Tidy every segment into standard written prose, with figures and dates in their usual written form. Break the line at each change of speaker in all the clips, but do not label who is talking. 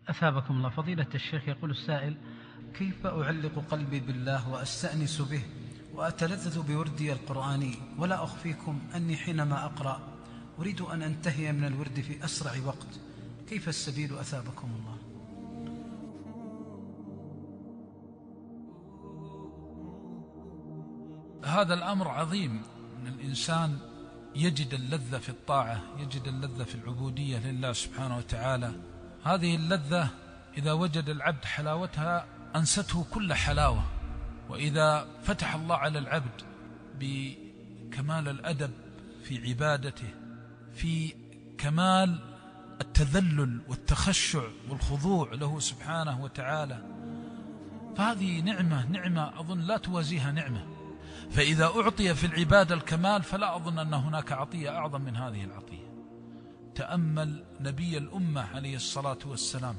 أثابكم الله. فضيلة الشيخ، يقول السائل:
كيف أعلق قلبي بالله وأستأنس به وأتلذذ بوردي القرآني، ولا أخفيكم أني حينما أقرأ أريد أن أنتهي من الورد في أسرع وقت، كيف السبيل أثابكم الله؟
هذا الأمر عظيم، أن الإنسان يجد اللذة في الطاعة، يجد اللذة في العبودية لله سبحانه وتعالى. هذه اللذة إذا وجد العبد حلاوتها أنسته كل حلاوة. وإذا فتح الله على العبد بكمال الأدب في عبادته، في كمال التذلل والتخشع والخضوع له سبحانه وتعالى، فهذه نعمة أظن لا توازيها نعمة. فإذا أعطي في العبادة الكمال فلا أظن أن هناك عطية أعظم من هذه العطية. تأمل نبي الأمة عليه الصلاة والسلام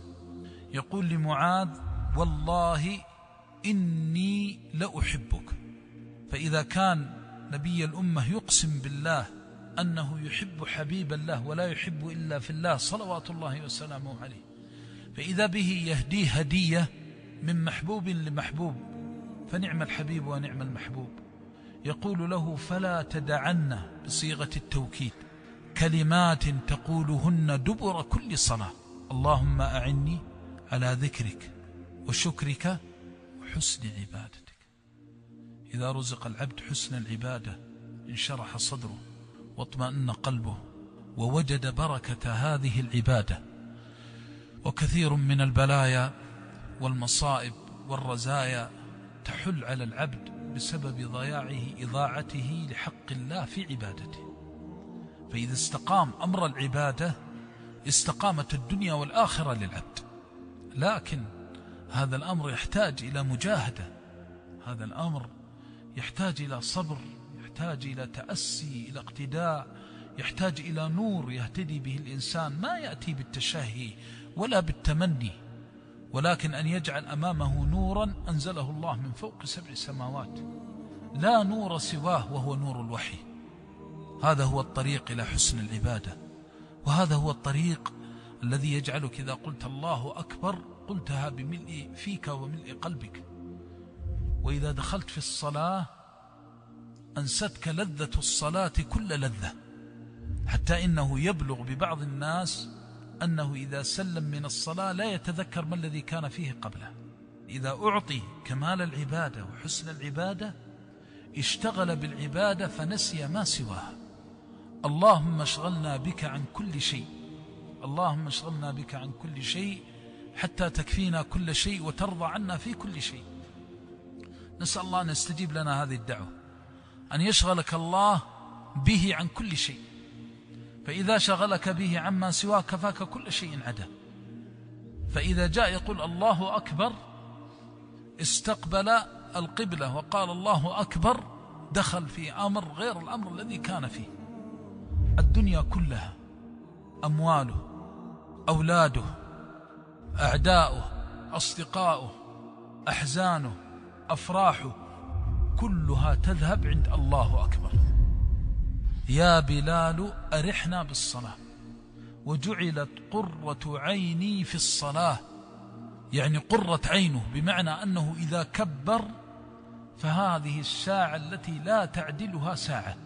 يقول لمعاذ: والله إني لأحبك. فإذا كان نبي الأمة يقسم بالله أنه يحب حبيب الله ولا يحب إلا في الله صلوات الله وسلامه عليه، فإذا به يهديه هدية من محبوب لمحبوب، فنعم الحبيب ونعم المحبوب. يقول له: فلا تدعن، بصيغة التوكيد، كلمات تقولهن دبر كل صلاة: اللهم أعني على ذكرك وشكرك وحسن عبادتك. إذا رزق العبد حسن العبادة انشرح صدره واطمأن قلبه ووجد بركة هذه العبادة. وكثير من البلايا والمصائب والرزايا تحل على العبد بسبب إضاعته لحق الله في عبادته. فإذا استقام أمر العبادة استقامت الدنيا والآخرة للعبد. لكن هذا الأمر يحتاج إلى مجاهدة، هذا الأمر يحتاج إلى صبر، يحتاج إلى تأسي، إلى اقتداء، يحتاج إلى نور يهتدي به الإنسان، ما يأتي بالتشهي ولا بالتمني، ولكن أن يجعل أمامه نورا أنزله الله من فوق 7 سماوات، لا نور سواه وهو نور الوحي. هذا هو الطريق إلى حسن العبادة، وهذا هو الطريق الذي يجعلك إذا قلت الله أكبر قلتها بملء فيك وملء قلبك. وإذا دخلت في الصلاة أنستك لذة الصلاة كل لذة، حتى إنه يبلغ ببعض الناس أنه إذا سلم من الصلاة لا يتذكر ما الذي كان فيه قبله. إذا أعطي كمال العبادة وحسن العبادة اشتغل بالعبادة فنسي ما سواها. اللهم اشغلنا بك عن كل شيء، اللهم اشغلنا بك عن كل شيء حتى تكفينا كل شيء وترضى عنا في كل شيء. نسأل الله أن يستجيب لنا هذه الدعوة، أن يشغلك الله به عن كل شيء، فإذا شغلك به عما سواه كفاك كل شيء عدا. فإذا جاء يقول الله أكبر استقبل القبلة وقال الله أكبر، دخل في أمر غير الأمر الذي كان فيه. الدنيا كلها، أمواله، أولاده، أعداؤه، أصدقاؤه، أحزانه، أفراحه، كلها تذهب عند الله أكبر. يا بلال أرحنا بالصلاة وجعلت قرة عيني في الصلاة، يعني قرة عينه، بمعنى أنه إذا كبر فهذه الساعة التي لا تعدلها ساعة،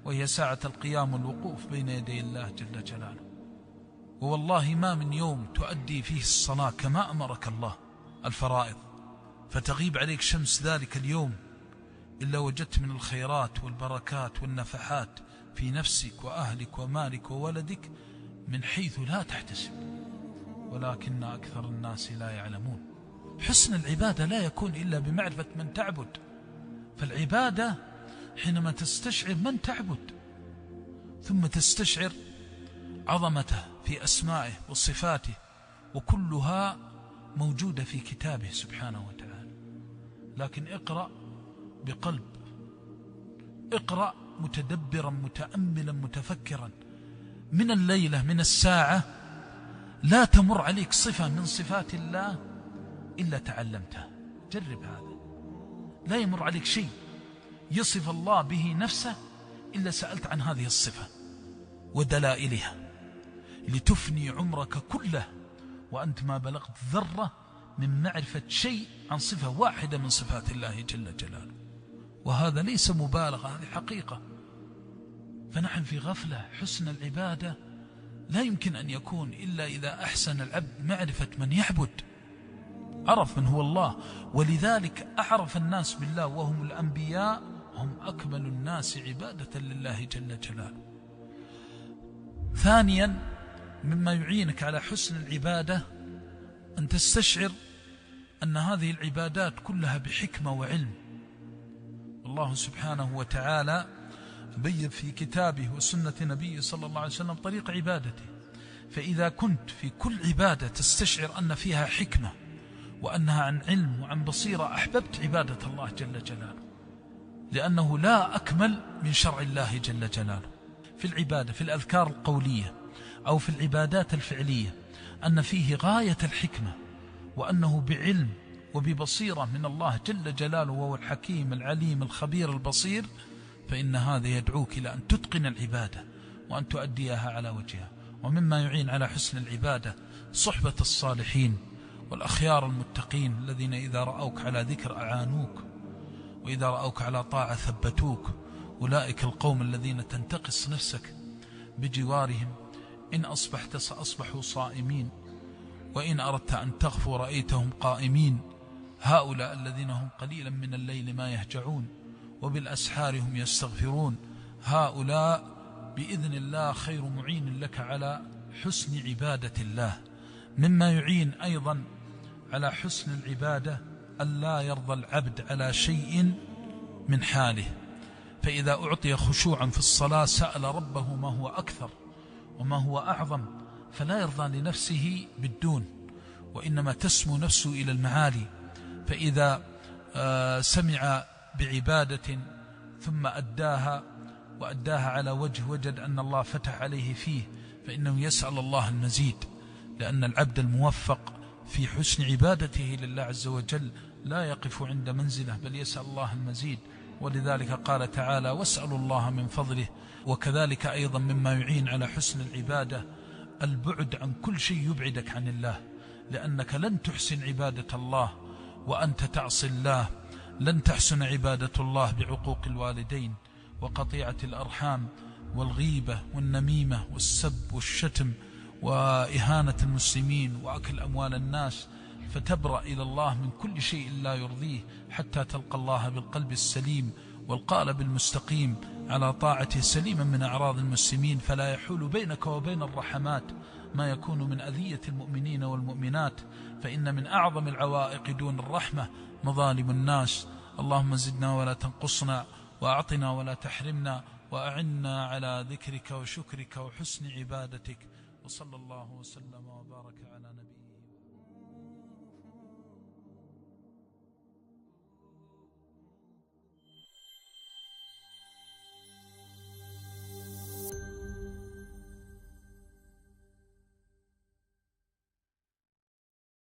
وهي ساعة القيام والوقوف بين يدي الله جل جلاله. ووالله ما من يوم تؤدي فيه الصلاة كما أمرك الله الفرائض فتغيب عليك شمس ذلك اليوم إلا وجدت من الخيرات والبركات والنفحات في نفسك وأهلك ومالك وولدك من حيث لا تحتسب، ولكن أكثر الناس لا يعلمون. حسن العبادة لا يكون إلا بمعرفة من تعبد، فالعبادة حينما تستشعر من تعبد ثم تستشعر عظمته في أسمائه وصفاته، وكلها موجودة في كتابه سبحانه وتعالى. لكن اقرأ بقلب، اقرأ متدبرا متأملا متفكرا. من الليلة من الساعة لا تمر عليك صفة من صفات الله إلا تعلمتها. جرب هذا، لا يمر عليك شيء يصف الله به نفسه إلا سألت عن هذه الصفة ودلائلها، لتفني عمرك كله وأنت ما بلغت ذرة من معرفة شيء عن صفة واحدة من صفات الله جل جلاله، وهذا ليس مبالغة، هذه حقيقة. فنحن في غفلة. حسن العبادة لا يمكن أن يكون إلا إذا أحسن العبد معرفة من يعبد، عرف من هو الله. ولذلك أعرف الناس بالله وهم الأنبياء هم أكمل الناس عبادة لله جل جلاله. ثانيا مما يعينك على حسن العبادة أن تستشعر أن هذه العبادات كلها بحكمة وعلم. الله سبحانه وتعالى بين في كتابه وسنة نبيه صلى الله عليه وسلم طريق عبادته. فإذا كنت في كل عبادة تستشعر أن فيها حكمة وأنها عن علم وعن بصيرة، أحببت عبادة الله جل جلاله، لأنه لا أكمل من شرع الله جل جلاله. في العبادة، في الأذكار القولية أو في العبادات الفعلية، أن فيه غاية الحكمة، وأنه بعلم وببصيرة من الله جل جلاله، وهو الحكيم العليم الخبير البصير. فإن هذا يدعوك إلى أن تتقن العبادة وأن تؤديها على وجهها. ومما يعين على حسن العبادة صحبة الصالحين والأخيار المتقين، الذين إذا رأوك على ذكر أعانوك، وإذا رأوك على طاعة ثبتوك. أولئك القوم الذين تنتقص نفسك بجوارهم، إن أصبحت سأصبحوا صائمين، وإن أردت أن تغفو رأيتهم قائمين. هؤلاء الذين هم قليلا من الليل ما يهجعون وبالأسحار هم يستغفرون. هؤلاء بإذن الله خير معين لك على حسن عبادة الله. مما يعين أيضا على حسن العبادة ألا يرضى العبد على شيء من حاله. فإذا أعطي خشوعا في الصلاة سأل ربه ما هو أكثر وما هو أعظم، فلا يرضى لنفسه بالدون، وإنما تسمو نفسه إلى المعالي. فإذا سمع بعبادة ثم أداها على وجه وجد أن الله فتح عليه فيه، فإنه يسأل الله المزيد، لأن العبد الموفق في حسن عبادته لله عز وجل لا يقف عند منزله، بل يسأل الله المزيد. ولذلك قال تعالى: واسألوا الله من فضله. وكذلك أيضا مما يعين على حسن العبادة البعد عن كل شيء يبعدك عن الله، لأنك لن تحسن عبادة الله وأنت تعصي الله. لن تحسن عبادة الله بعقوق الوالدين وقطيعة الأرحام والغيبة والنميمة والسب والشتم وإهانة المسلمين وأكل أموال الناس، فتبرأ إلى الله من كل شيء لا يرضيه حتى تلقى الله بالقلب السليم والقالب المستقيم على طاعته سليما من أعراض المسلمين. فلا يحول بينك وبين الرحمات ما يكون من أذية المؤمنين والمؤمنات، فإن من أعظم العوائق دون الرحمة مظالم الناس. اللهم زدنا ولا تنقصنا، وأعطنا ولا تحرمنا، وأعنا على ذكرك وشكرك وحسن عبادتك. وصلى الله وسلم وبارك على نبينا